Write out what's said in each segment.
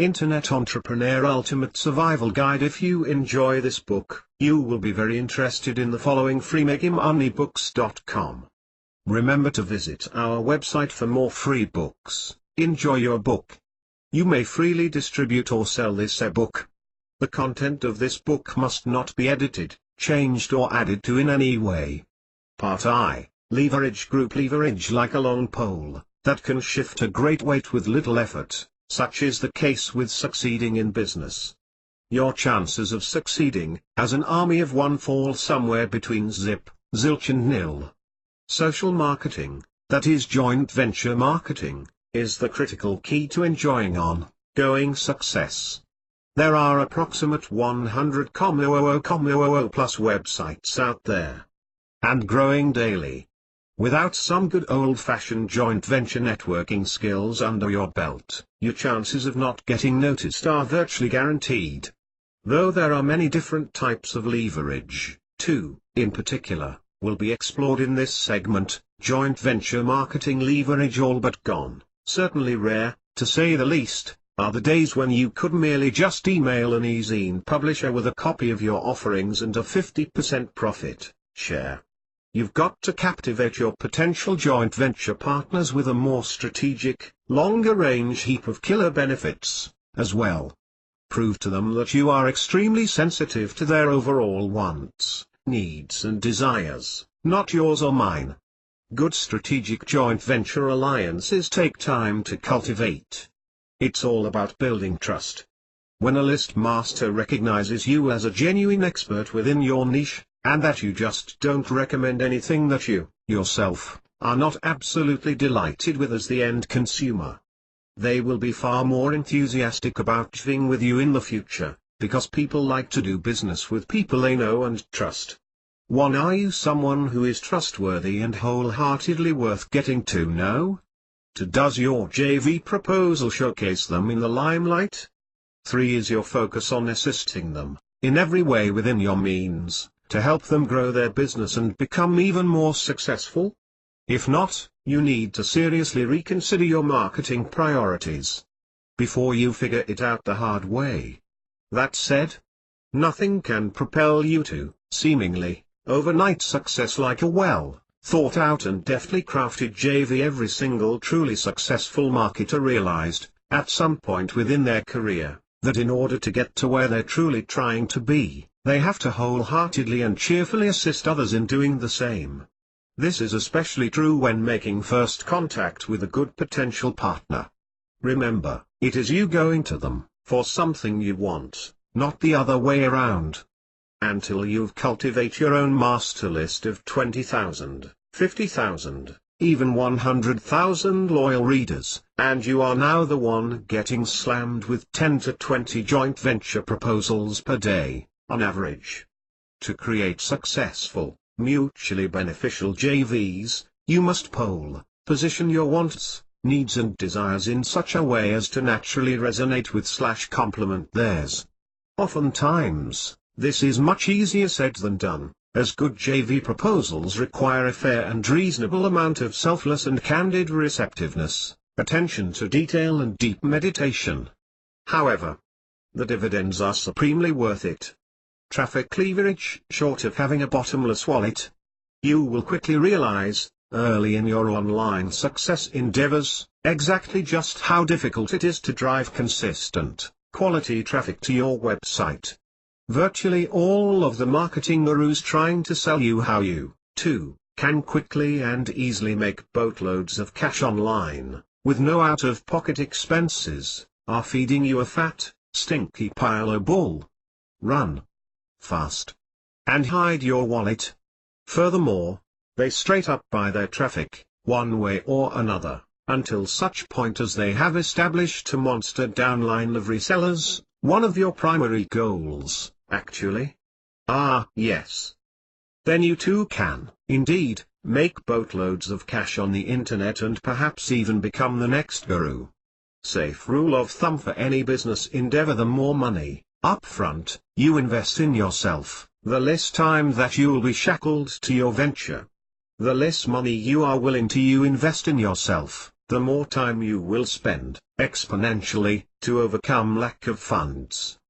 Internet Entrepreneurial Ultimate Survival Guide. If you enjoy this book, you will be very interested in the following: freemakemonebooks.com. Remember to visit our website for more free books. Enjoy your book. You may freely distribute or sell this ebook. The content of this book must not be edited, changed or added to in any way. Part I. Leverage. Group leverage. Like a long pole, that can shift a great weight with little effort, such is the case with succeeding in business. Your chances of succeeding, as an army of one, fall somewhere between zip, zilch and nil. Social marketing, that is joint venture marketing, is the critical key to enjoying ongoing success. There are approximate 100 plus websites out there, and growing daily. Without some good old-fashioned joint venture networking skills under your belt, your chances of not getting noticed are virtually guaranteed. Though there are many different types of leverage, two, in particular, will be explored in this segment: joint venture marketing leverage. All but gone, certainly rare, to say the least, are the days when you could merely just email an e-zine publisher with a copy of your offerings and a 50% profit share. You've got to captivate your potential joint venture partners with a more strategic, longer-range heap of killer benefits, as well. Prove to them that you are extremely sensitive to their overall wants, needs and desires, not yours or mine. Good strategic joint venture alliances take time to cultivate. It's all about building trust. When a list master recognizes you as a genuine expert within your niche, and that you just don't recommend anything that you, yourself, are not absolutely delighted with as the end consumer, they will be far more enthusiastic about working with you in the future, because people like to do business with people they know and trust. 1. Are you someone who is trustworthy and wholeheartedly worth getting to know? 2. Does your JV proposal showcase them in the limelight? 3. Is your focus on assisting them, in every way within your means, to help them grow their business and become even more successful? If not, you need to seriously reconsider your marketing priorities before you figure it out the hard way. That said, nothing can propel you to, seemingly, overnight success like a well-thought-out and deftly crafted JV. Every single truly successful marketer realized, at some point within their career, that in order to get to where they're truly trying to be, they have to wholeheartedly and cheerfully assist others in doing the same. This is especially true when making first contact with a good potential partner. Remember, it is you going to them for something you want, not the other way around. Until you've cultivated your own master list of 20,000, 50,000, even 100,000 loyal readers, and you are now the one getting slammed with 10 to 20 joint venture proposals per day, on average. To create successful, mutually beneficial JVs, you must position your wants, needs and desires in such a way as to naturally resonate with / complement theirs. Oftentimes, this is much easier said than done, as good JV proposals require a fair and reasonable amount of selfless and candid receptiveness, attention to detail and deep meditation. However, the dividends are supremely worth it. Traffic leverage. Short of having a bottomless wallet, you will quickly realize, early in your online success endeavors, exactly just how difficult it is to drive consistent, quality traffic to your website. Virtually all of the marketing gurus trying to sell you how you, too, can quickly and easily make boatloads of cash online, with no out-of-pocket expenses, are feeding you a fat, stinky pile of bull. Run fast and hide your wallet. Furthermore, they straight up buy their traffic, one way or another, until such point as they have established a monster downline of resellers. One of your primary goals, actually? Ah, yes. Then you too can, indeed, make boatloads of cash on the internet and perhaps even become the next guru. Safe rule of thumb for any business endeavor: the more money, upfront, you invest in yourself, the less time that you will be shackled to your venture. The less money you are willing to invest in yourself, the more time you will spend, exponentially, to overcome lack of funds.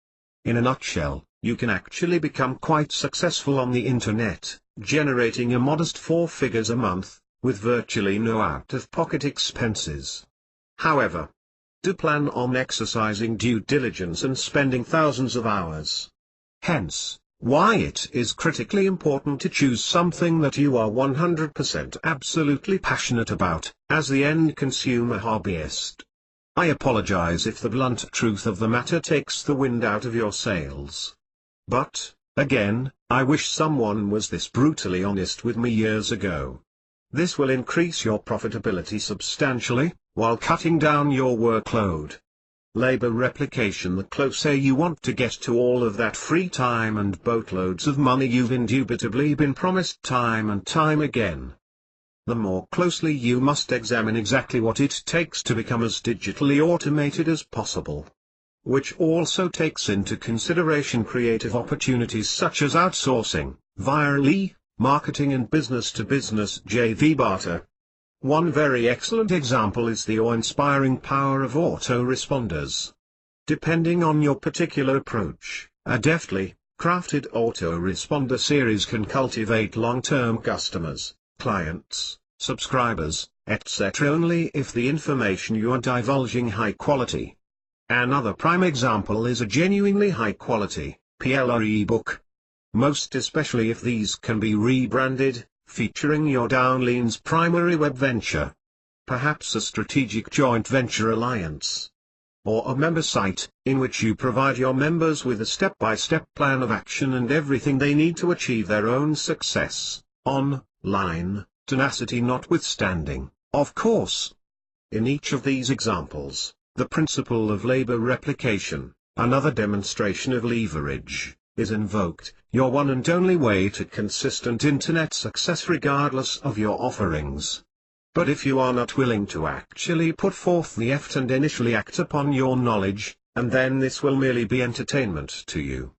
In a nutshell, you can actually become quite successful on the internet, generating a modest 4 figures a month, with virtually no out-of-pocket expenses. However, do plan on exercising due diligence and spending thousands of hours. Hence, why it is critically important to choose something that you are 100% absolutely passionate about, as the end consumer hobbyist. I apologize if the blunt truth of the matter takes the wind out of your sails. But, again, I wish someone was this brutally honest with me years ago. This will increase your profitability substantially, while cutting down your workload. Labor replication: the closer you want to get to all of that free time and boatloads of money you've indubitably been promised time and time again, the more closely you must examine exactly what it takes to become as digitally automated as possible. Which also takes into consideration creative opportunities such as outsourcing, viral marketing and business-to-business JV barter. One very excellent example is the awe-inspiring power of autoresponders. Depending on your particular approach, a deftly crafted autoresponder series can cultivate long-term customers, clients, subscribers, etc. only if the information you are divulging high quality. Another prime example is a genuinely high-quality PLR ebook. Most especially if these can be rebranded, featuring your downline's primary web venture. Perhaps a strategic joint venture alliance. Or a member site, in which you provide your members with a step-by-step plan of action and everything they need to achieve their own success, online, tenacity notwithstanding, of course. In each of these examples, the principle of labor replication, another demonstration of leverage, is invoked, your one and only way to consistent internet success regardless of your offerings. But if you are not willing to actually put forth the effort and initially act upon your knowledge, and then this will merely be entertainment to you.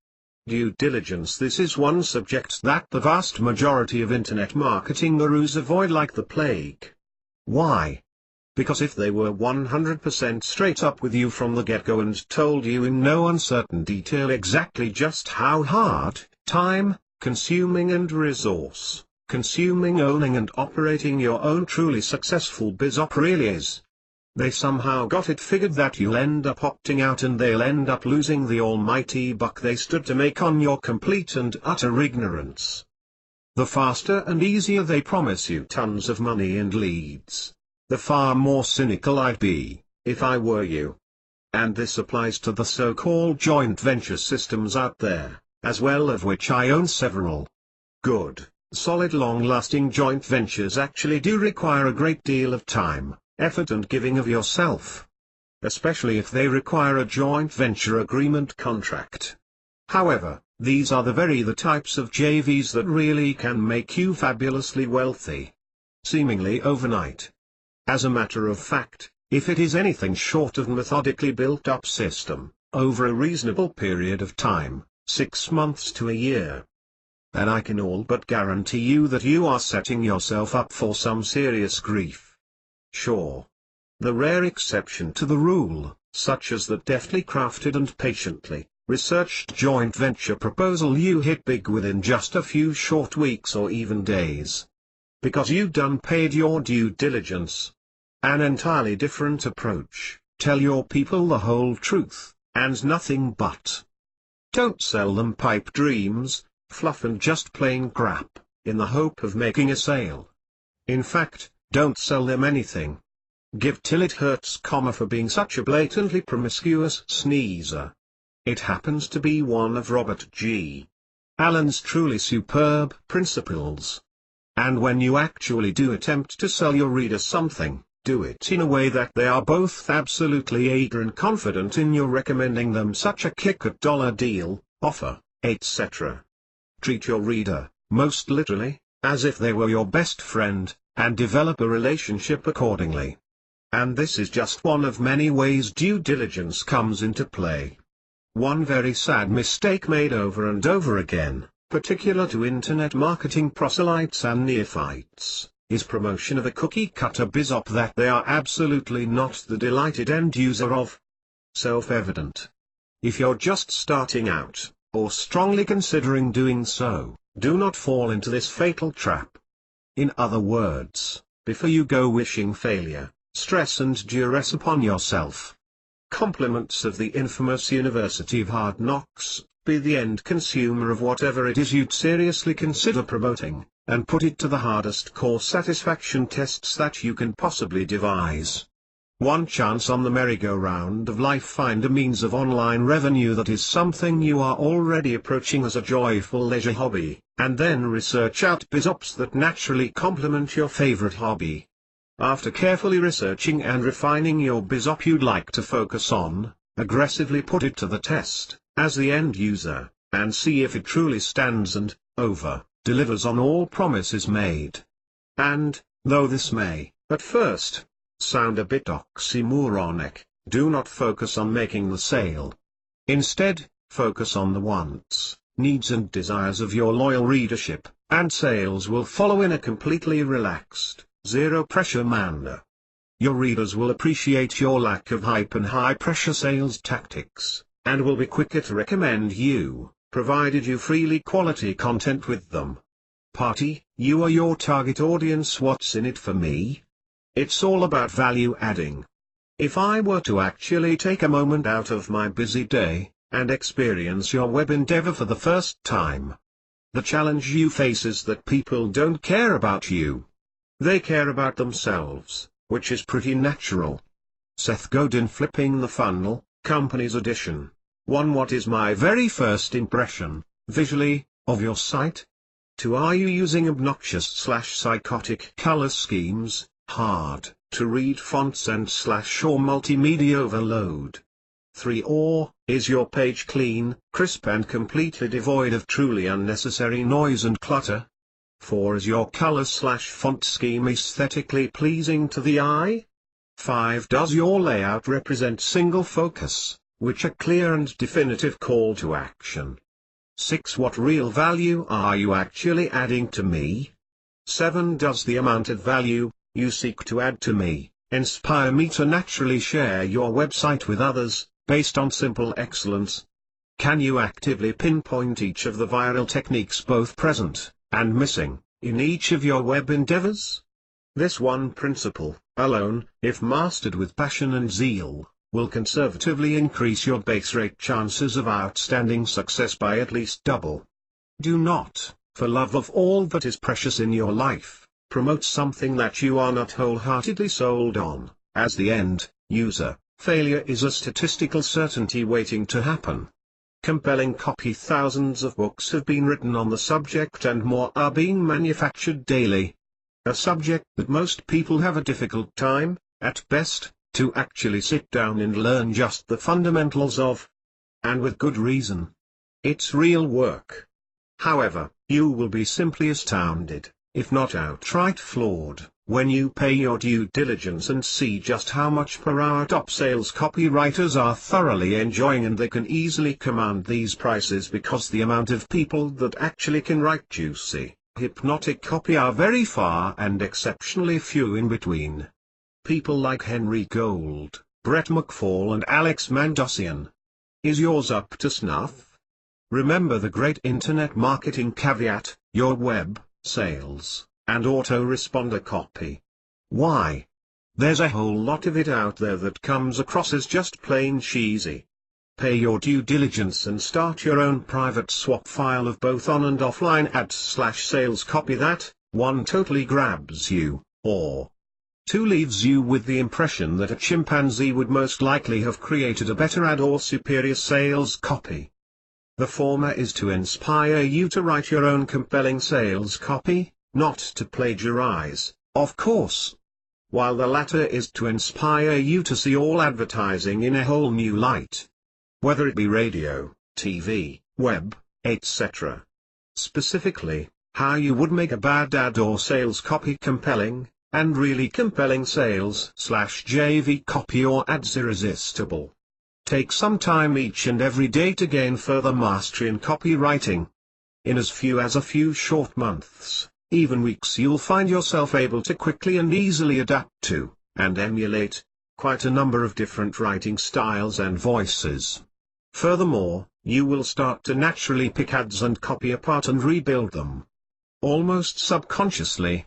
Due diligence: this is one subject that the vast majority of internet marketing gurus avoid like the plague. Why? Because if they were 100% straight up with you from the get-go and told you in no uncertain detail exactly just how hard, time-consuming and resource-consuming owning and operating your own truly successful biz op really is, they somehow got it figured that you'll end up opting out and they'll end up losing the almighty buck they stood to make on your complete and utter ignorance. The faster and easier they promise you tons of money and leads, the far more cynical I'd be, if I were you. And this applies to the so-called joint venture systems out there, as well, of which I own several. Good, solid long-lasting joint ventures actually do require a great deal of time, effort and giving of yourself. Especially if they require a joint venture agreement contract. However, these are the types of JVs that really can make you fabulously wealthy. Seemingly overnight. As a matter of fact, if it is anything short of a methodically built-up system, over a reasonable period of time, 6 months to a year, then I can all but guarantee you that you are setting yourself up for some serious grief. Sure. The rare exception to the rule, such as that deftly crafted and patiently researched joint venture proposal you hit big within just a few short weeks or even days. Because you done paid your due diligence. An entirely different approach: tell your people the whole truth, and nothing but. Don't sell them pipe dreams, fluff and just plain crap, in the hope of making a sale. In fact, don't sell them anything. Give till it hurts, for being such a blatantly promiscuous sneezer. It happens to be one of Robert G. Allen's truly superb principles. And when you actually do attempt to sell your reader something, do it in a way that they are both absolutely eager and confident in your recommending them such a kick-at-dollar deal, offer, etc. Treat your reader, most literally, as if they were your best friend, and develop a relationship accordingly. And this is just one of many ways due diligence comes into play. One very sad mistake made over and over again, particular to internet marketing proselytes and neophytes, is promotion of a cookie-cutter bizop that they are absolutely not the delighted end user of. Self-evident. If you're just starting out, or strongly considering doing so, do not fall into this fatal trap. In other words, before you go wishing failure, stress and duress upon yourself. Compliments of the infamous University of Hard Knocks, be the end consumer of whatever it is you'd seriously consider promoting, and put it to the hardest core satisfaction tests that you can possibly devise. One chance on the merry-go-round of life, find a means of online revenue that is something you are already approaching as a joyful leisure hobby, and then research out bizops that naturally complement your favorite hobby. After carefully researching and refining your bizop you'd like to focus on, aggressively put it to the test, as the end user, and see if it truly stands and, delivers on all promises made. And, though this may, at first, sound a bit oxymoronic, do not focus on making the sale. Instead, focus on the wants, needs and desires of your loyal readership, and sales will follow in a completely relaxed, zero-pressure manner. Your readers will appreciate your lack of hype and high-pressure sales tactics, and will be quicker to recommend you, provided you freely quality content with them. Party, you are your target audience. What's in it for me? It's all about value adding. If I were to actually take a moment out of my busy day, and experience your web endeavor for the first time, the challenge you face is that people don't care about you. They care about themselves, which is pretty natural. Seth Godin, Flipping the Funnel, Companies Edition. 1. What is my very first impression, visually, of your site? 2. Are you using obnoxious/psychotic color schemes, hard-to-read fonts and /or multimedia overload? 3. Or, is your page clean, crisp and completely devoid of truly unnecessary noise and clutter? 4. Is your color/font scheme aesthetically pleasing to the eye? 5. Does your layout represent single focus, which a clear and definitive call to action? 6. What real value are you actually adding to me? 7. Does the amount of value you seek to add to me inspire me to naturally share your website with others, based on simple excellence? Can you actively pinpoint each of the viral techniques both present and missing in each of your web endeavors? This one principle, alone, if mastered with passion and zeal, will conservatively increase your base rate chances of outstanding success by at least double. Do not, for love of all that is precious in your life, promote something that you are not wholeheartedly sold on, as the end user. Failure is a statistical certainty waiting to happen. Compelling copy. Thousands of books have been written on the subject and more are being manufactured daily. A subject that most people have a difficult time, at best, to actually sit down and learn just the fundamentals of. And with good reason. It's real work. However, you will be simply astounded, if not outright floored, when you pay your due diligence and see just how much per hour top sales copywriters are thoroughly enjoying, and they can easily command these prices because the amount of people that actually can write juicy, hypnotic copy are very far and exceptionally few in between. People like Henry Gold, Brett McFall and Alex Mandossian. Is yours up to snuff? Remember the great internet marketing caveat: your web, sales, and autoresponder copy. Why? There's a whole lot of it out there that comes across as just plain cheesy. Pay your due diligence and start your own private swap file of both on and offline ads/sales copy that, 1. Totally grabs you, or 2. Leaves you with the impression that a chimpanzee would most likely have created a better ad or superior sales copy. The former is to inspire you to write your own compelling sales copy, not to plagiarize, of course. While the latter is to inspire you to see all advertising in a whole new light. Whether it be radio, TV, web, etc. Specifically, how you would make a bad ad or sales copy compelling, and really compelling sales/JV copy or ads irresistible. Take some time each and every day to gain further mastery in copywriting. In as few as a few short months, even weeks you'll find yourself able to quickly and easily adapt to, and emulate, quite a number of different writing styles and voices. Furthermore, you will start to naturally pick ads and copy apart and rebuild them, almost subconsciously.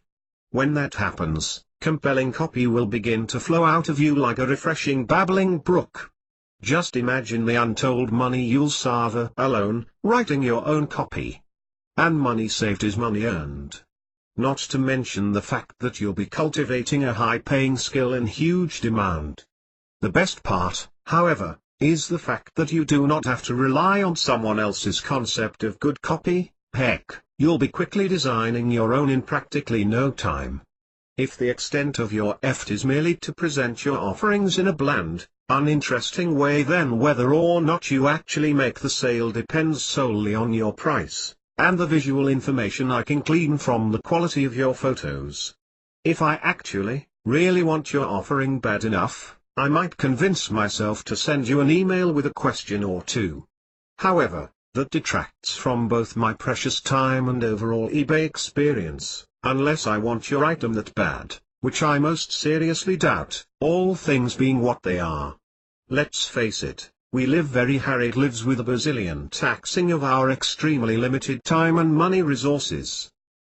When that happens, compelling copy will begin to flow out of you like a refreshing babbling brook. Just imagine the untold money you'll save alone, writing your own copy. And money saved is money earned. Not to mention the fact that you'll be cultivating a high-paying skill in huge demand. The best part, however, is the fact that you do not have to rely on someone else's concept of good copy. Heck, you'll be quickly designing your own in practically no time. If the extent of your effort is merely to present your offerings in a bland, uninteresting way, then whether or not you actually make the sale depends solely on your price, and the visual information I can glean from the quality of your photos. If I actually, really want your offering bad enough, I might convince myself to send you an email with a question or two. However, that detracts from both my precious time and overall eBay experience, unless I want your item that bad, which I most seriously doubt, all things being what they are. Let's face it, we live very harried lives with a bazillion taxing of our extremely limited time and money resources.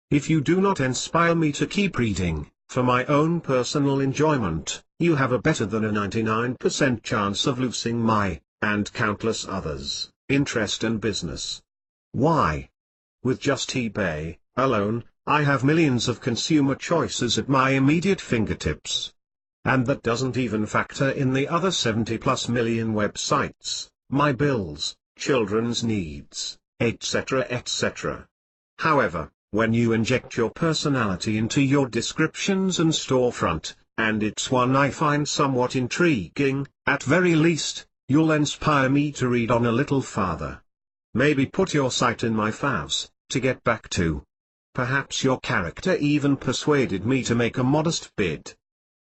If you do not inspire me to keep reading, for my own personal enjoyment, you have a better than a 99% chance of losing my, and countless others, interest and business. Why? With just eBay alone, I have millions of consumer choices at my immediate fingertips. And that doesn't even factor in the other 70+ million websites, my bills, children's needs, etc. etc. However, when you inject your personality into your descriptions and storefront, and it's one I find somewhat intriguing, at very least, you'll inspire me to read on a little farther. Maybe put your site in my favs, to get back to. Perhaps your character even persuaded me to make a modest bid.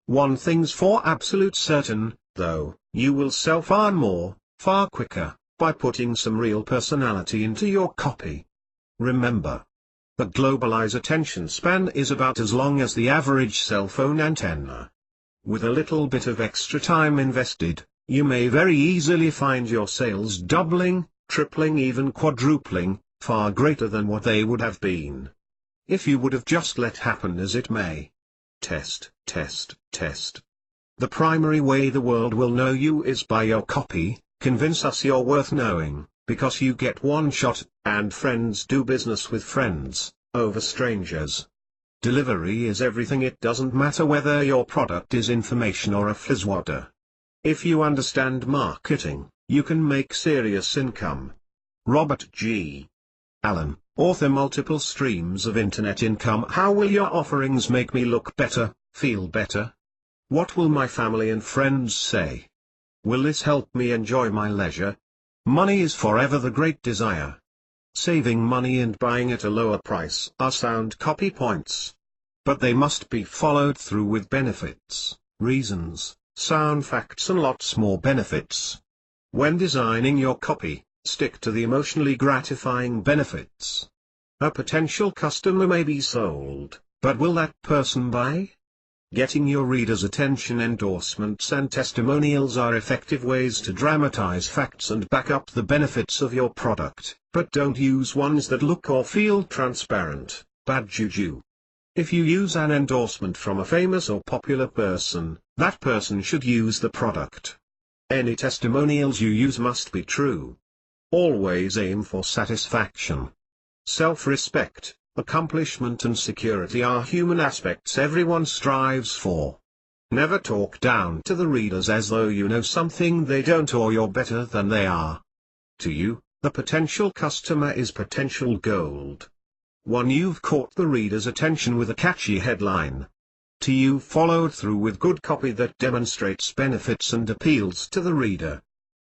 One thing's for absolute certain, though, you will sell far more, far quicker, by putting some real personality into your copy. Remember, the globalized attention span is about as long as the average cell phone antenna. With a little bit of extra time invested, you may very easily find your sales doubling, tripling, even quadrupling, far greater than what they would have been if you would have just let happen as it may. Test, test, test. The primary way the world will know you is by your copy. Convince us you're worth knowing, because you get one shot, and friends do business with friends, over strangers. Delivery is everything. It doesn't matter whether your product is information or a fizzwater. If you understand marketing, you can make serious income. Robert G. Allen, author. Multiple streams of internet income. How will your offerings make me look better, feel better? What will my family and friends say? Will this help me enjoy my leisure? Money is forever the great desire. Saving money and buying at a lower price are sound copy points. But they must be followed through with benefits, reasons, sound facts, and lots more benefits. When designing your copy, stick to the emotionally gratifying benefits. A potential customer may be sold, but will that person buy? Getting your readers' attention. Endorsements and testimonials are effective ways to dramatize facts and back up the benefits of your product, but don't use ones that look or feel transparent, bad juju. If you use an endorsement from a famous or popular person, that person should use the product. Any testimonials you use must be true. Always aim for satisfaction. Self-respect, accomplishment and security are human aspects everyone strives for. Never talk down to the readers as though you know something they don't or you're better than they are. To you, the potential customer is potential gold. One, you've caught the reader's attention with a catchy headline. Two, you've followed through with good copy that demonstrates benefits and appeals to the reader.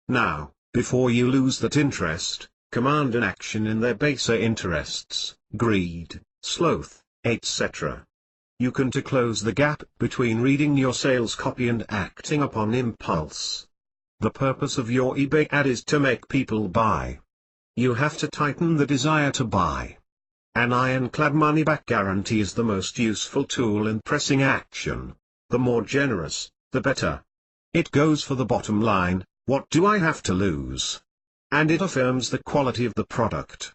Now, before you lose that interest, command an action in their baser interests, greed, sloth, etc. You can to close the gap between reading your sales copy and acting upon impulse. The purpose of your eBay ad is to make people buy. You have to tighten the desire to buy. An ironclad money-back guarantee is the most useful tool in pressing action. The more generous, the better. It goes for the bottom line, what do I have to lose? And it affirms the quality of the product.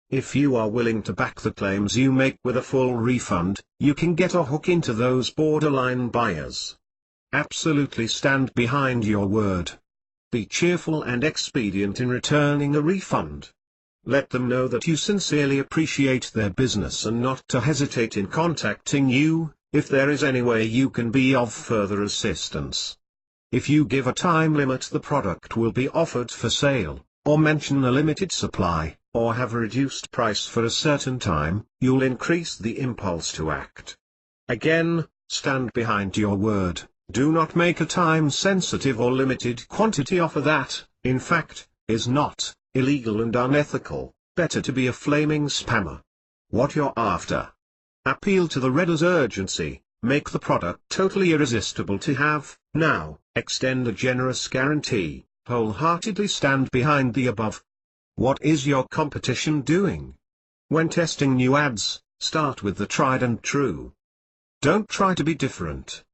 If you are willing to back the claims you make with a full refund, you can get a hook into those borderline buyers. Absolutely stand behind your word. Be cheerful and expedient in returning a refund. Let them know that you sincerely appreciate their business and not to hesitate in contacting you, if there is any way you can be of further assistance. If you give a time limit the product will be offered for sale, or mention a limited supply, or have a reduced price for a certain time, you'll increase the impulse to act. Again, stand behind your word, do not make a time-sensitive or limited quantity offer that, in fact, is not illegal and unethical. Better to be a flaming spammer. What you're after. Appeal to the reader's urgency, make the product totally irresistible to have, now, extend a generous guarantee, wholeheartedly stand behind the above. What is your competition doing? When testing new ads, start with the tried and true. Don't try to be different.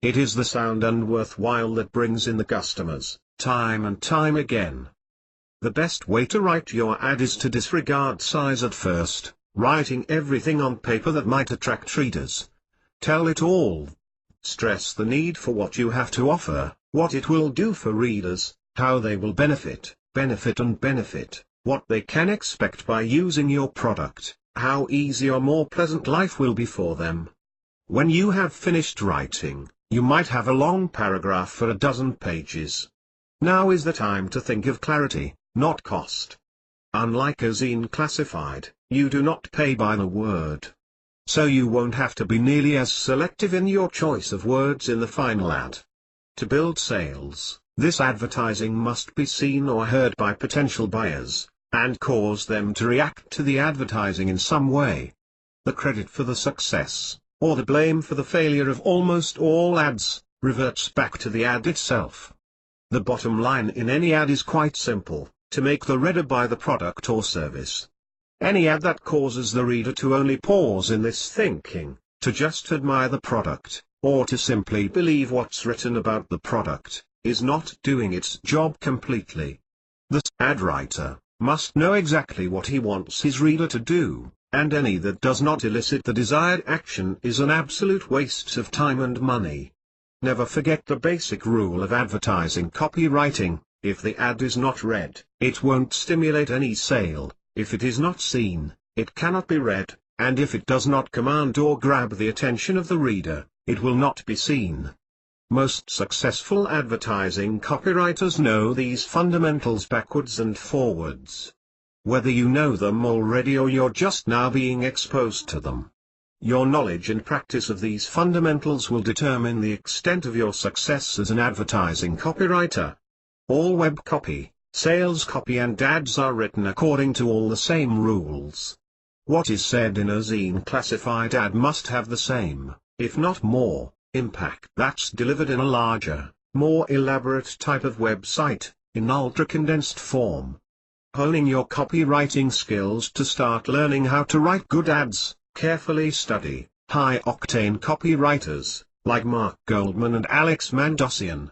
It is the sound and worthwhile that brings in the customers, time and time again. The best way to write your ad is to disregard size at first, writing everything on paper that might attract readers. Tell it all. Stress the need for what you have to offer, what it will do for readers, how they will benefit, what they can expect by using your product, how easy or more pleasant life will be for them. When you have finished writing, you might have a long paragraph for a dozen pages. Now is the time to think of clarity, not cost. Unlike a zine classified, you do not pay by the word. So you won't have to be nearly as selective in your choice of words in the final ad. To build sales, this advertising must be seen or heard by potential buyers, and cause them to react to the advertising in some way. The credit for the success, or the blame for the failure of almost all ads, reverts back to the ad itself. The bottom line in any ad is quite simple, to make the reader buy the product or service. Any ad that causes the reader to only pause in this thinking, to just admire the product, or to simply believe what's written about the product, is not doing its job completely. The ad writer must know exactly what he wants his reader to do, and any that does not elicit the desired action is an absolute waste of time and money. Never forget the basic rule of advertising copywriting: if the ad is not read, it won't stimulate any sale; if it is not seen, it cannot be read, and if it does not command or grab the attention of the reader, it will not be seen. Most successful advertising copywriters know these fundamentals backwards and forwards. Whether you know them already or you're just now being exposed to them, your knowledge and practice of these fundamentals will determine the extent of your success as an advertising copywriter. All web copy, sales copy and ads are written according to all the same rules. What is said in a zine classified ad must have the same, if not more, impact that's delivered in a larger, more elaborate type of website, in ultra-condensed form. Honing your copywriting skills to start learning how to write good ads. Carefully study high-octane copywriters, like Mark Goldman and Alex Mandossian.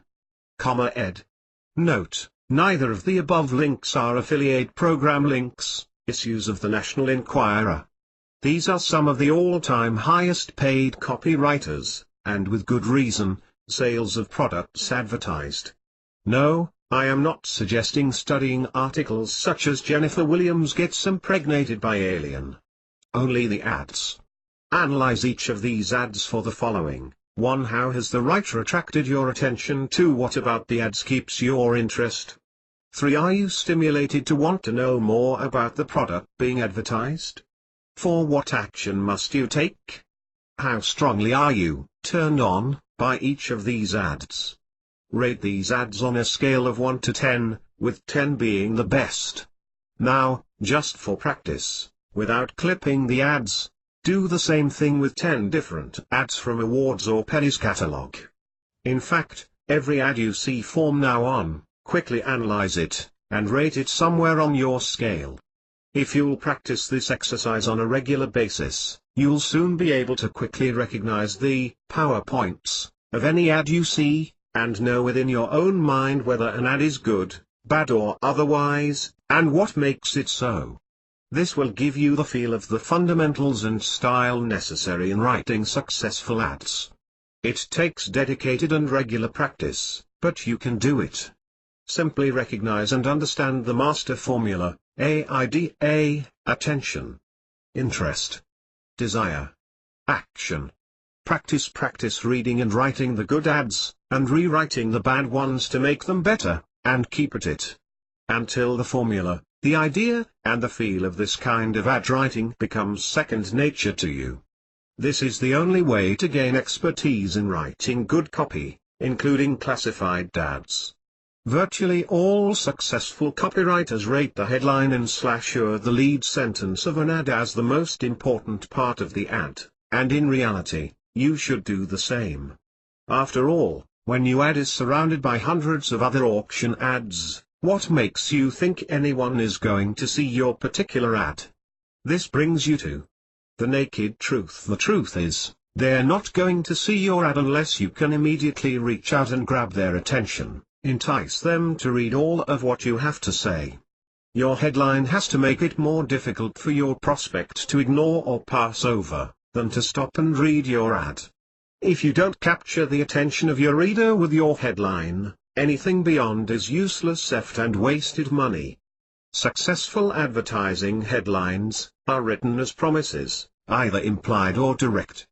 Ed. Note, neither of the above links are affiliate program links, issues of the National Enquirer. These are some of the all-time highest paid copywriters, and with good reason, sales of products advertised. No, I am not suggesting studying articles such as Jennifer Williams Gets Impregnated by Alien. Only the ads. Analyze each of these ads for the following. 1. How has the writer attracted your attention? 2. What about the ads keeps your interest? 3. Are you stimulated to want to know more about the product being advertised? 4. What action must you take? How strongly are you turned on by each of these ads? Rate these ads on a scale of 1 to 10, with 10 being the best. Now, just for practice, without clipping the ads, do the same thing with 10 different ads from Awards or Penny's catalog. In fact, every ad you see from now on, quickly analyze it, and rate it somewhere on your scale. If you'll practice this exercise on a regular basis, you'll soon be able to quickly recognize the PowerPoints of any ad you see, and know within your own mind whether an ad is good, bad or otherwise, and what makes it so. This will give you the feel of the fundamentals and style necessary in writing successful ads. It takes dedicated and regular practice, but you can do it. Simply recognize and understand the master formula: AIDA, attention, interest, desire, action. Practice reading and writing the good ads, and rewriting the bad ones to make them better, and keep at it until the formula, the idea, and the feel of this kind of ad writing becomes second nature to you. This is the only way to gain expertise in writing good copy, including classified ads. Virtually all successful copywriters rate the headline and/or the lead sentence of an ad as the most important part of the ad, and in reality, you should do the same. After all, when your ad is surrounded by hundreds of other auction ads, what makes you think anyone is going to see your particular ad? This brings you to the naked truth. The truth is, they're not going to see your ad unless you can immediately reach out and grab their attention, entice them to read all of what you have to say. Your headline has to make it more difficult for your prospect to ignore or pass over than to stop and read your ad. If you don't capture the attention of your reader with your headline, anything beyond is useless effort and wasted money. Successful advertising headlines are written as promises, either implied or direct.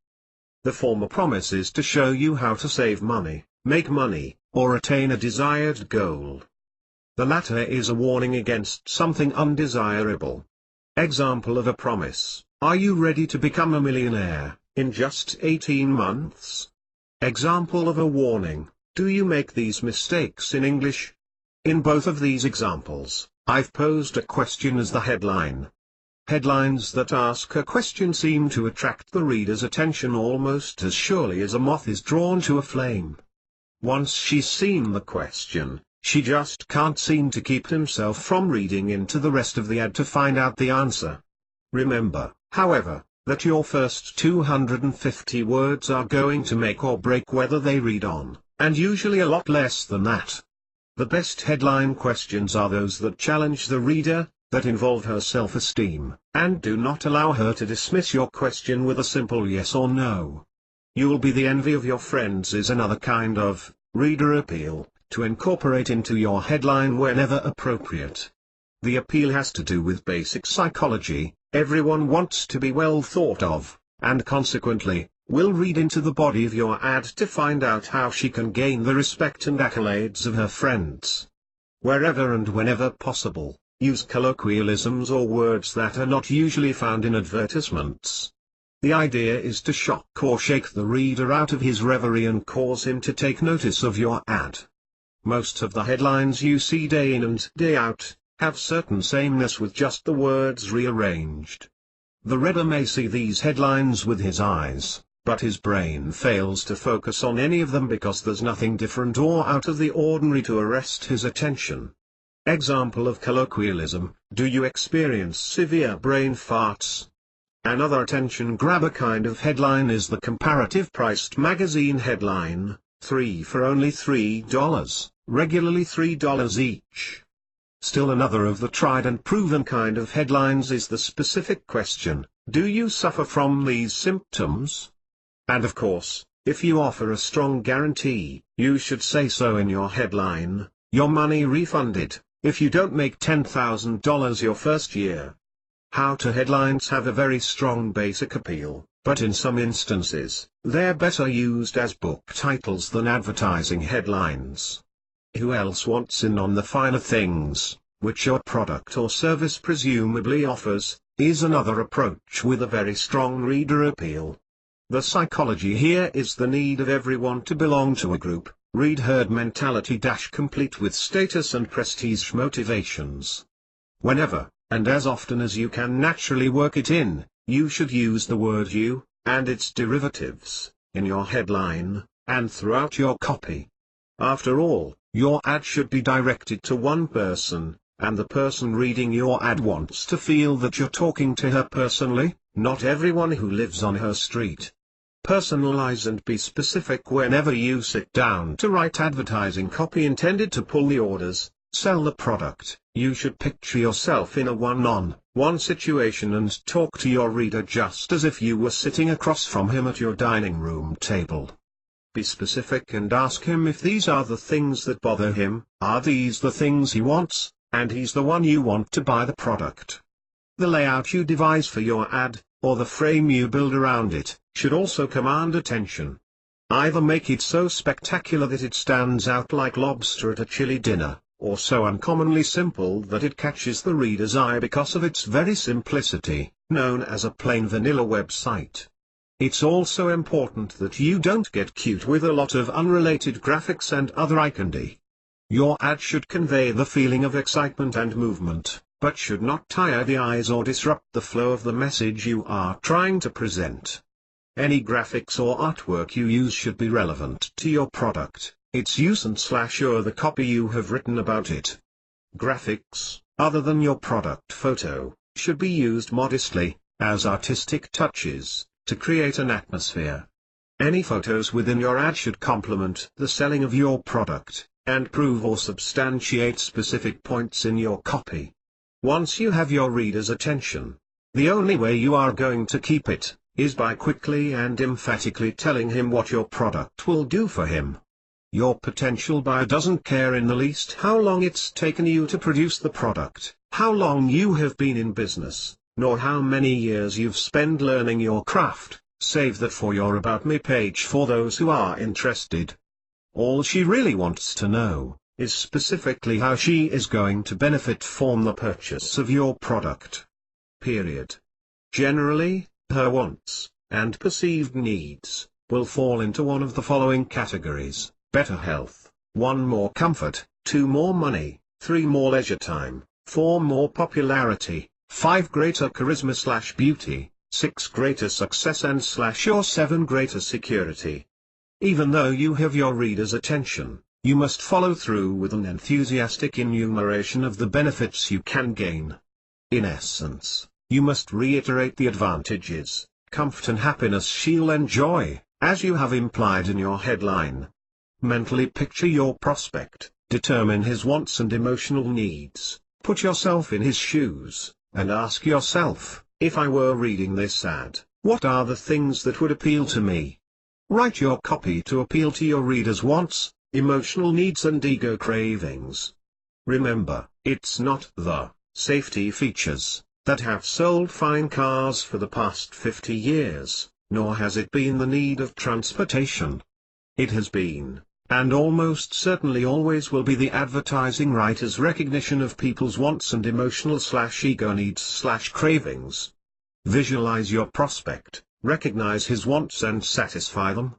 The former promise is to show you how to save money, make money, or attain a desired goal. The latter is a warning against something undesirable. Example of a promise: are you ready to become a millionaire in just 18 months? Example of a warning: do you make these mistakes in English? In both of these examples, I've posed a question as the headline. Headlines that ask a question seem to attract the reader's attention almost as surely as a moth is drawn to a flame. Once she's seen the question, she just can't seem to keep himself from reading into the rest of the ad to find out the answer. Remember, however, that your first 250 words are going to make or break whether they read on, and usually a lot less than that. The best headline questions are those that challenge the reader, that involve her self-esteem, and do not allow her to dismiss your question with a simple yes or no. You'll be the envy of your friends is another kind of reader appeal to incorporate into your headline whenever appropriate. The appeal has to do with basic psychology. Everyone wants to be well thought of, and consequently, will read into the body of your ad to find out how she can gain the respect and accolades of her friends. Wherever and whenever possible, use colloquialisms or words that are not usually found in advertisements. The idea is to shock or shake the reader out of his reverie and cause him to take notice of your ad. Most of the headlines you see day in and day out have certain sameness with just the words rearranged. The reader may see these headlines with his eyes, but his brain fails to focus on any of them because there's nothing different or out of the ordinary to arrest his attention. Example of colloquialism: do you experience severe brain farts? Another attention grabber kind of headline is the comparative priced magazine headline: 3 for only $3, regularly $3 each. Still another of the tried and proven kind of headlines is the specific question: do you suffer from these symptoms? And of course, if you offer a strong guarantee, you should say so in your headline: your money refunded, if you don't make $10,000 your first year. How-to headlines have a very strong basic appeal, but in some instances, they're better used as book titles than advertising headlines. Who else wants in on the finer things, which your product or service presumably offers, is another approach with a very strong reader appeal. The psychology here is the need of everyone to belong to a group, read herd mentality complete with status and prestige motivations. Whenever, and as often as you can naturally work it in, you should use the word you, and its derivatives, in your headline, and throughout your copy. After all, your ad should be directed to one person, and the person reading your ad wants to feel that you're talking to her personally, not everyone who lives on her street. Personalize and be specific whenever you sit down to write advertising copy intended to pull the orders, sell the product. You should picture yourself in a one-on-one situation and talk to your reader just as if you were sitting across from him at your dining room table. Be specific and ask him if these are the things that bother him, are these the things he wants, and he's the one you want to buy the product. The layout you devise for your ad, or the frame you build around it, should also command attention. Either make it so spectacular that it stands out like lobster at a chilly dinner, or so uncommonly simple that it catches the reader's eye because of its very simplicity, known as a plain vanilla website. It's also important that you don't get cute with a lot of unrelated graphics and other eye candy. Your ad should convey the feeling of excitement and movement, but should not tire the eyes or disrupt the flow of the message you are trying to present. Any graphics or artwork you use should be relevant to your product, its use and/or the copy you have written about it. Graphics, other than your product photo, should be used modestly, as artistic touches, to create an atmosphere. Any photos within your ad should complement the selling of your product, and prove or substantiate specific points in your copy. Once you have your reader's attention, the only way you are going to keep it, is by quickly and emphatically telling him what your product will do for him. Your potential buyer doesn't care in the least how long it's taken you to produce the product, how long you have been in business, nor how many years you've spent learning your craft, save that for your About Me page for those who are interested. All she really wants to know is specifically how she is going to benefit from the purchase of your product. Period. Generally, her wants, and perceived needs, will fall into one of the following categories: better health, 1 more comfort, 2 more money, 3 more leisure time, 4 more popularity, 5 greater charisma/beauty, 6 greater success and/or 7 greater security. Even though you have your reader's attention, you must follow through with an enthusiastic enumeration of the benefits you can gain. In essence, you must reiterate the advantages, comfort and happiness she'll enjoy, as you have implied in your headline. Mentally picture your prospect, determine his wants and emotional needs, put yourself in his shoes, and ask yourself, if I were reading this ad, what are the things that would appeal to me? Write your copy to appeal to your reader's wants, emotional needs and ego cravings. Remember, it's not the safety features that have sold fine cars for the past 50 years, nor has it been the need of transportation. It has been, and almost certainly always will be, the advertising writer's recognition of people's wants and emotional/ego needs/cravings. Visualize your prospect, recognize his wants and satisfy them.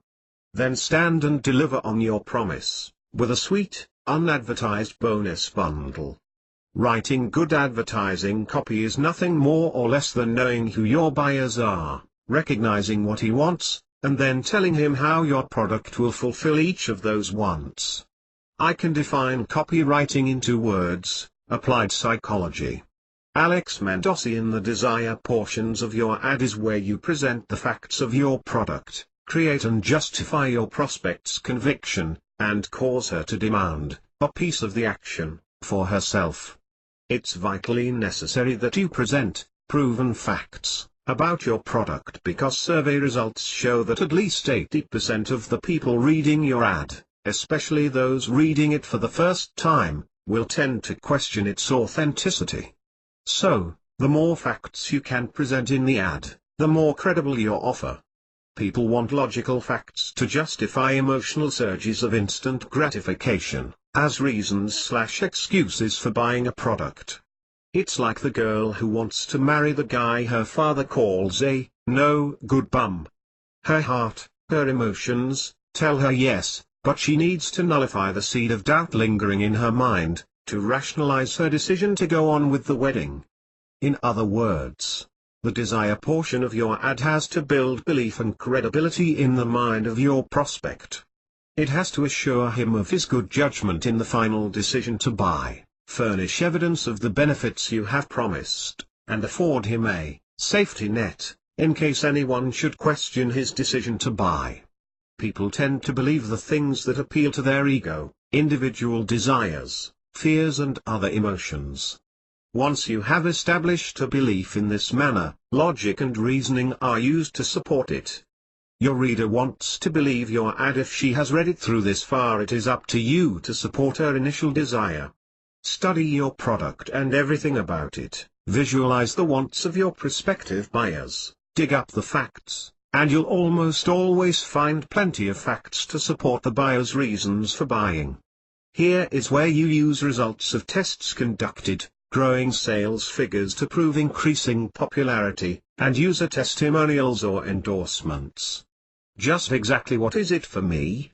Then stand and deliver on your promise, with a sweet, unadvertised bonus bundle. Writing good advertising copy is nothing more or less than knowing who your buyers are, recognizing what he wants, and then telling him how your product will fulfill each of those wants. I can define copywriting in 2 words: applied psychology. Alex Mendossi. In the desire portions of your ad is where you present the facts of your product, create and justify your prospect's conviction, and cause her to demand a piece of the action for herself. It's vitally necessary that you present proven facts about your product, because survey results show that at least 80% of the people reading your ad, especially those reading it for the first time, will tend to question its authenticity. So, the more facts you can present in the ad, the more credible your offer. People want logical facts to justify emotional surges of instant gratification as reasons/excuses for buying a product. It's like the girl who wants to marry the guy her father calls a no-good bum. Her heart, her emotions, tell her yes, but she needs to nullify the seed of doubt lingering in her mind, to rationalize her decision to go on with the wedding. In other words, the desire portion of your ad has to build belief and credibility in the mind of your prospect. It has to assure him of his good judgment in the final decision to buy. Furnish evidence of the benefits you have promised, and afford him a safety net, in case anyone should question his decision to buy. People tend to believe the things that appeal to their ego, individual desires, fears and other emotions. Once you have established a belief in this manner, logic and reasoning are used to support it. Your reader wants to believe your ad. If she has read it through this far, it is up to you to support her initial desire. Study your product and everything about it, visualize the wants of your prospective buyers, dig up the facts, and you'll almost always find plenty of facts to support the buyer's reasons for buying. Here is where you use results of tests conducted, growing sales figures to prove increasing popularity, and user testimonials or endorsements. Just exactly what is it for me?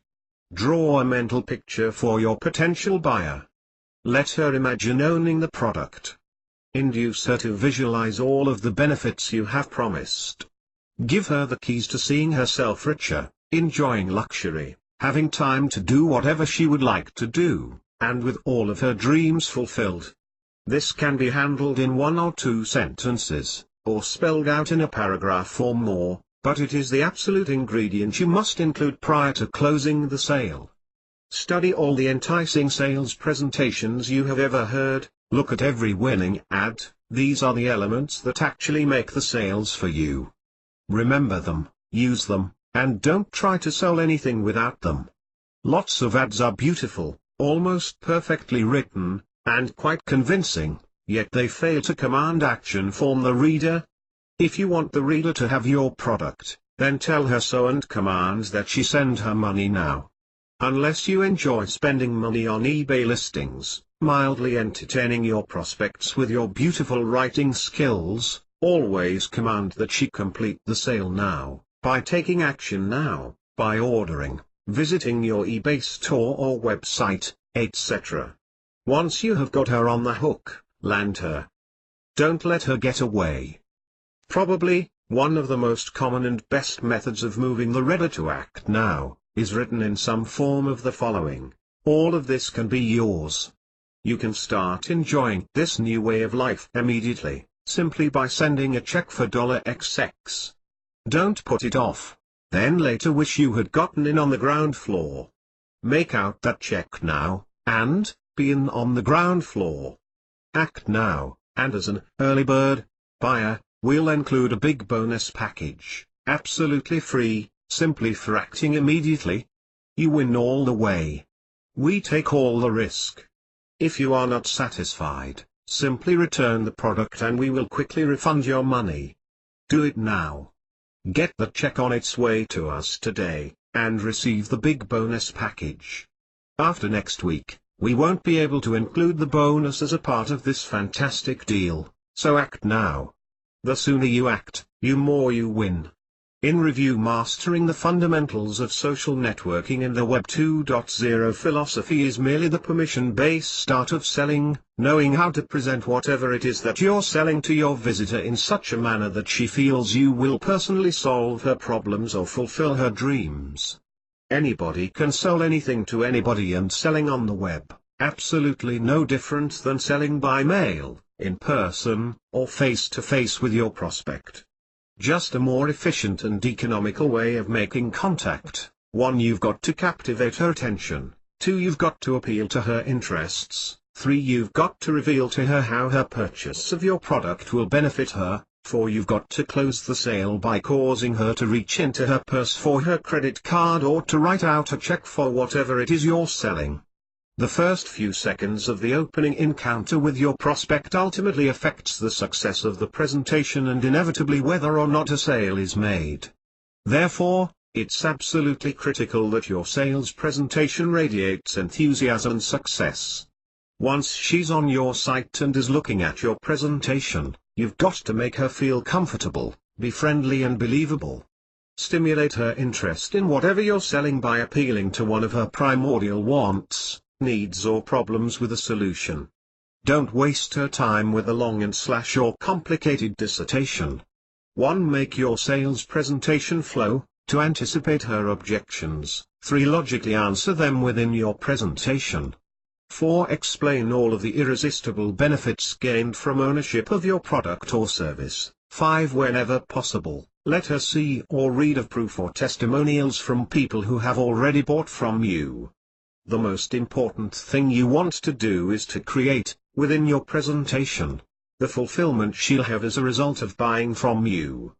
Draw a mental picture for your potential buyer. Let her imagine owning the product. Induce her to visualize all of the benefits you have promised. Give her the keys to seeing herself richer, enjoying luxury, having time to do whatever she would like to do, and with all of her dreams fulfilled. This can be handled in 1 or 2 sentences, or spelled out in a paragraph or more, but it is the absolute ingredient you must include prior to closing the sale. Study all the enticing sales presentations you have ever heard, look at every winning ad. These are the elements that actually make the sales for you. Remember them, use them, and don't try to sell anything without them. Lots of ads are beautiful, almost perfectly written, and quite convincing, yet they fail to command action from the reader. If you want the reader to have your product, then tell her so and command that she send her money now. Unless you enjoy spending money on eBay listings, mildly entertaining your prospects with your beautiful writing skills, always command that she complete the sale now, by taking action now, by ordering, visiting your eBay store or website, etc. Once you have got her on the hook, land her. Don't let her get away. Probably, one of the most common and best methods of moving the reader to act now, is written in some form of the following. All of this can be yours. You can start enjoying this new way of life immediately, simply by sending a check for $XX. Don't put it off, then later wish you had gotten in on the ground floor. Make out that check now, and be in on the ground floor. Act now, and as an early bird buyer, we'll include a big bonus package, absolutely free, simply for acting immediately. You win all the way. We take all the risk. If you are not satisfied, simply return the product and we will quickly refund your money. Do it now. Get the check on its way to us today, and receive the big bonus package. After next week, we won't be able to include the bonus as a part of this fantastic deal, so act now. The sooner you act, the more you win. In review, mastering the fundamentals of social networking in the Web 2.0 philosophy is merely the permission-based art of selling, knowing how to present whatever it is that you're selling to your visitor in such a manner that she feels you will personally solve her problems or fulfill her dreams. Anybody can sell anything to anybody, and selling on the web, absolutely no different than selling by mail, in person, or face-to-face with your prospect. Just a more efficient and economical way of making contact. 1. You've got to captivate her attention. 2. You've got to appeal to her interests. 3. You've got to reveal to her how her purchase of your product will benefit her. 4. You've got to close the sale by causing her to reach into her purse for her credit card or to write out a check for whatever it is you're selling. The first few seconds of the opening encounter with your prospect ultimately affects the success of the presentation and inevitably whether or not a sale is made. Therefore, it's absolutely critical that your sales presentation radiates enthusiasm and success. Once she's on your site and is looking at your presentation, you've got to make her feel comfortable, be friendly and believable. Stimulate her interest in whatever you're selling by appealing to one of her primordial wants, needs or problems with a solution. Don't waste her time with a long or complicated dissertation. 1. Make your sales presentation flow, to anticipate her objections. 3. Logically answer them within your presentation. 4. Explain all of the irresistible benefits gained from ownership of your product or service. 5. Whenever possible, let her see or read of proof or testimonials from people who have already bought from you. The most important thing you want to do is to create, within your presentation, the fulfillment she'll have as a result of buying from you.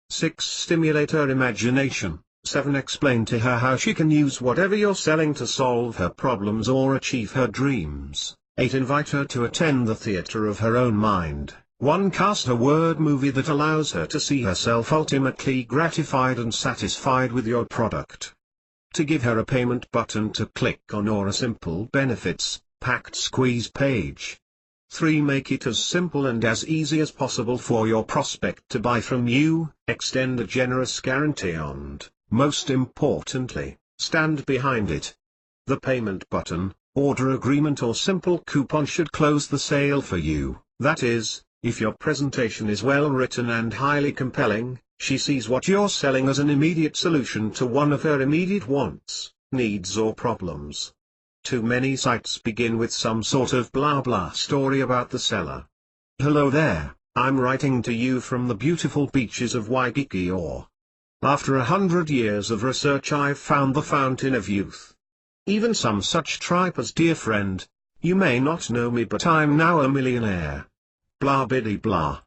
6. Stimulate her imagination. 7. Explain to her how she can use whatever you're selling to solve her problems or achieve her dreams. 8. Invite her to attend the theater of her own mind. 1. Cast a word movie that allows her to see herself ultimately gratified and satisfied with your product. To give her a payment button to click on or a simple benefits, packed squeeze page. 3. Make it as simple and as easy as possible for your prospect to buy from you. Extend a generous guarantee and, most importantly, stand behind it. The payment button, order agreement or simple coupon should close the sale for you. That is, if your presentation is well written and highly compelling, she sees what you're selling as an immediate solution to one of her immediate wants, needs or problems. Too many sites begin with some sort of blah blah story about the seller. Hello there, I'm writing to you from the beautiful beaches of Waikiki, or after 100 years of research I've found the fountain of youth. Even some such tripe as dear friend, you may not know me but I'm now a millionaire. Blah biddy blah.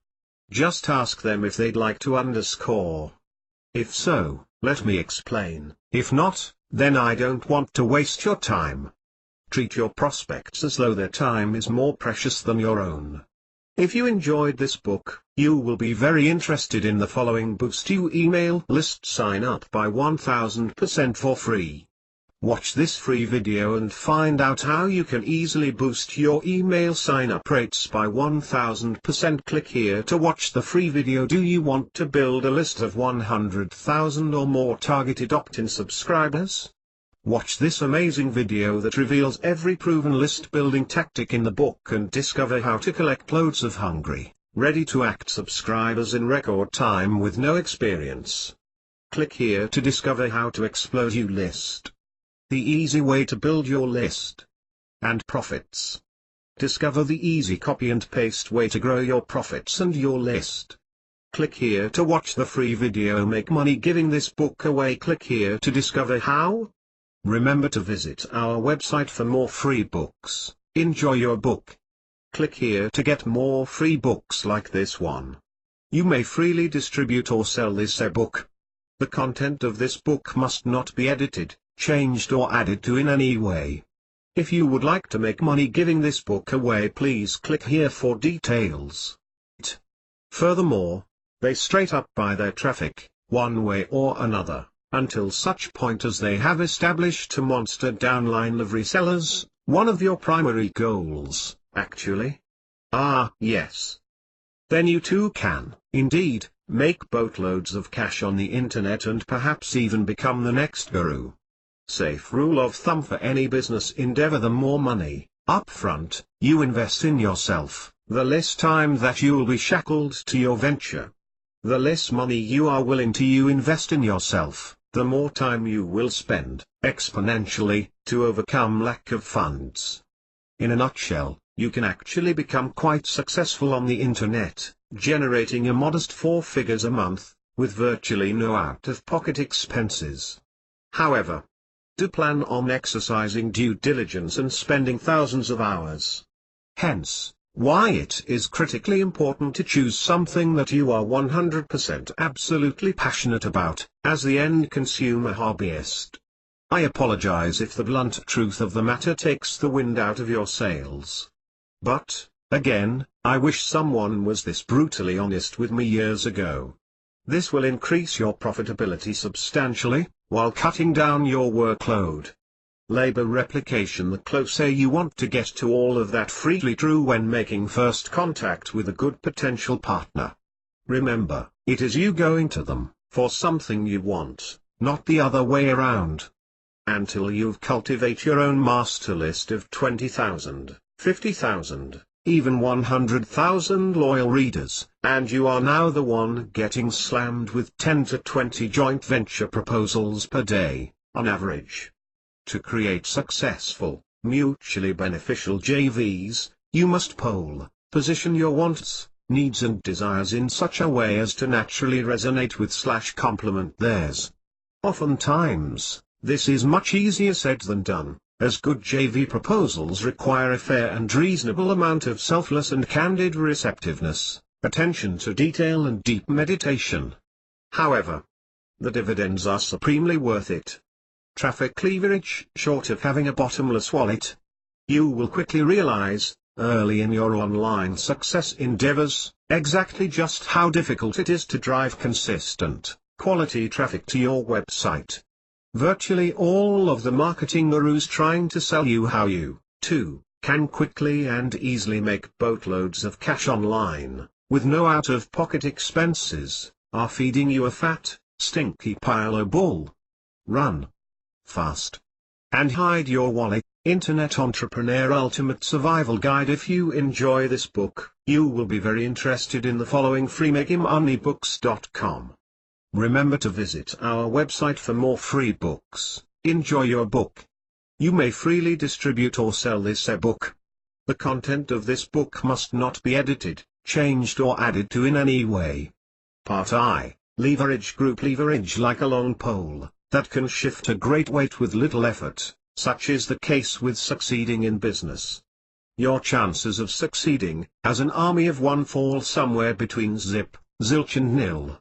Just ask them if they'd like to underscore. If so, let me explain. If not, then I don't want to waste your time. Treat your prospects as though their time is more precious than your own. If you enjoyed this book, you will be very interested in the following. Boost your email list. Sign up by 1000% for free. Watch this free video and find out how you can easily boost your email sign-up rates by 1000%. Click here to watch the free video. Do you want to build a list of 100,000 or more targeted opt-in subscribers? Watch this amazing video that reveals every proven list building tactic in the book and discover how to collect loads of hungry, ready-to-act subscribers in record time with no experience. Click here to discover how to explode your list. The easy way to build your list and profits. Discover the easy copy and paste way to grow your profits and your list. Click here to watch the free video. Make money giving this book away. Click here to discover how. Remember to visit our website for more free books. Enjoy your book. Click here to get more free books like this one. You may freely distribute or sell this ebook. The content of this book must not be edited, changed or added to in any way. If you would like to make money giving this book away, please click here for details. Furthermore, they straight up buy their traffic, one way or another, until such point as they have established a monster downline of resellers, one of your primary goals, actually. Ah, yes. Then you too can, indeed, make boatloads of cash on the internet and perhaps even become the next guru. Safe rule of thumb for any business endeavor: the more money, upfront, you invest in yourself, the less time that you will be shackled to your venture. The less money you are willing to invest in yourself, the more time you will spend, exponentially, to overcome lack of funds. In a nutshell, you can actually become quite successful on the internet, generating a modest 4 figures a month, with virtually no out-of-pocket expenses. However, do plan on exercising due diligence and spending thousands of hours. Hence, why it is critically important to choose something that you are 100% absolutely passionate about, as the end consumer hobbyist. I apologize if the blunt truth of the matter takes the wind out of your sails. But, again, I wish someone was this brutally honest with me years ago. This will increase your profitability substantially, while cutting down your workload. Labor replication: the closer you want to get to all of that, freely true when making first contact with a good potential partner. Remember, it is you going to them, for something you want, not the other way around. Until you've cultivate your own master list of 20,000, 50,000, even 100,000 loyal readers, and you are now the one getting slammed with 10 to 20 joint venture proposals per day, on average. To create successful, mutually beneficial JVs, you must position your wants, needs and desires in such a way as to naturally resonate with/complement theirs. Oftentimes, this is much easier said than done, as good JV proposals require a fair and reasonable amount of selfless and candid receptiveness, attention to detail and deep meditation. However, the dividends are supremely worth it. Traffic leverage, short of having a bottomless wallet. You will quickly realize, early in your online success endeavors, exactly just how difficult it is to drive consistent, quality traffic to your website. Virtually all of the marketing gurus trying to sell you how you, too, can quickly and easily make boatloads of cash online, with no out-of-pocket expenses, are feeding you a fat, stinky pile of bull. Run fast and hide your wallet. Internet Entrepreneur Ultimate Survival Guide. If you enjoy this book, you will be very interested in the following: freemegamoneybooks.com. Remember to visit our website for more free books. Enjoy your book. You may freely distribute or sell this ebook. The content of this book must not be edited, changed or added to in any way. Part I. Leverage. Group leverage. Like a long pole that can shift a great weight with little effort, such is the case with succeeding in business. Your chances of succeeding, as an army of one, fall somewhere between zip, zilch and nil.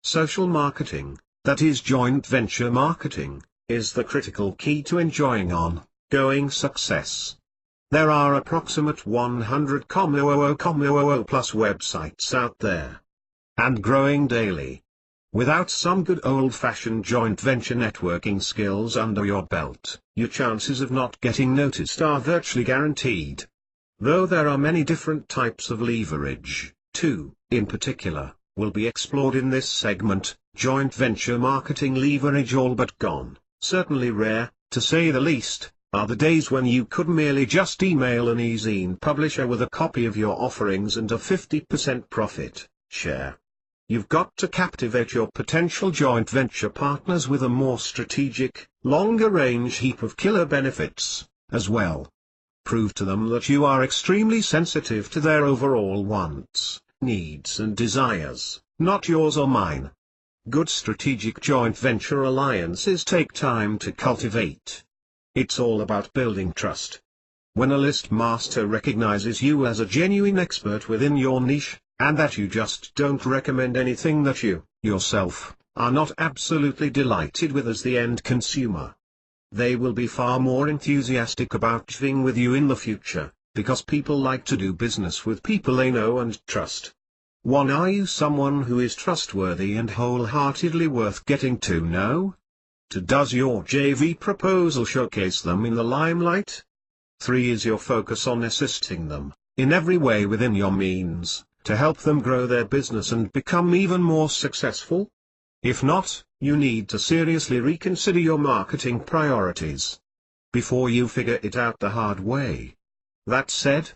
Social marketing, that is joint venture marketing, is the critical key to enjoying ongoing success. There are approximate 100 plus websites out there, and growing daily. Without some good old-fashioned joint venture networking skills under your belt, your chances of not getting noticed are virtually guaranteed. Though there are many different types of leverage, two, in particular, will be explored in this segment: joint venture marketing leverage. All but gone, certainly rare, to say the least, are the days when you could merely just email an e-zine publisher with a copy of your offerings and a 50% profit share. You've got to captivate your potential joint venture partners with a more strategic, longer-range heap of killer benefits, as well. Prove to them that you are extremely sensitive to their overall wants, needs and desires, not yours or mine. Good strategic joint venture alliances take time to cultivate. It's all about building trust. When a list master recognizes you as a genuine expert within your niche, and that you just don't recommend anything that you, yourself, are not absolutely delighted with as the end consumer, they will be far more enthusiastic about working with you in the future, because people like to do business with people they know and trust. 1. Are you someone who is trustworthy and wholeheartedly worth getting to know? 2. Does your JV proposal showcase them in the limelight? 3. Is your focus on assisting them, in every way within your means, to help them grow their business and become even more successful? If not, you need to seriously reconsider your marketing priorities before you figure it out the hard way. That said,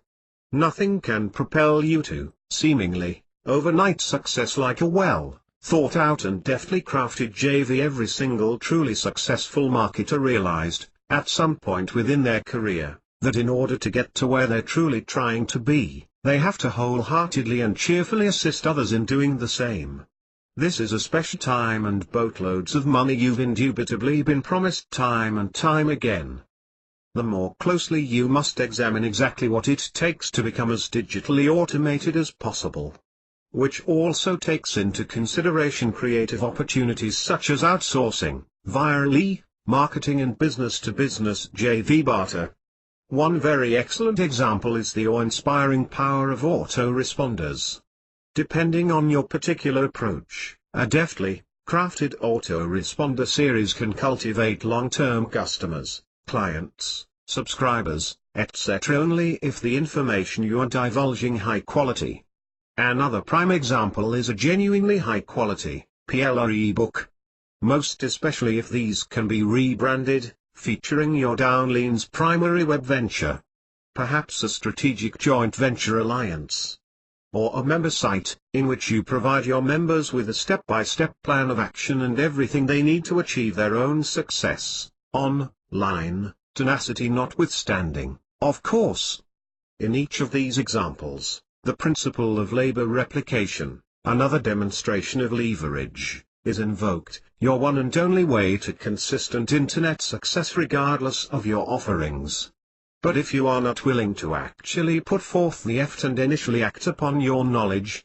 nothing can propel you to, seemingly, overnight success like a well-thought-out and deftly crafted JV. Every single truly successful marketer realized, at some point within their career, that in order to get to where they're truly trying to be, they have to wholeheartedly and cheerfully assist others in doing the same. This is a special time and boatloads of money you've indubitably been promised time and time again. The more closely you must examine exactly what it takes to become as digitally automated as possible. Which also takes into consideration creative opportunities such as outsourcing, viral e-marketing and business-to-business JV barter. One very excellent example is the awe-inspiring power of autoresponders. Depending on your particular approach, a deftly crafted autoresponder series can cultivate long-term customers, clients, subscribers, etc. only if the information you are divulging high quality. Another prime example is a genuinely high-quality PLR ebook. Most especially if these can be rebranded, featuring your downline's primary web venture. Perhaps a strategic joint venture alliance. Or a member site, in which you provide your members with a step-by-step plan of action and everything they need to achieve their own success, online, tenacity notwithstanding, of course. In each of these examples, the principle of labor replication, another demonstration of leverage, is invoked, your one and only way to consistent internet success regardless of your offerings. But if you are not willing to actually put forth the effort and initially act upon your knowledge,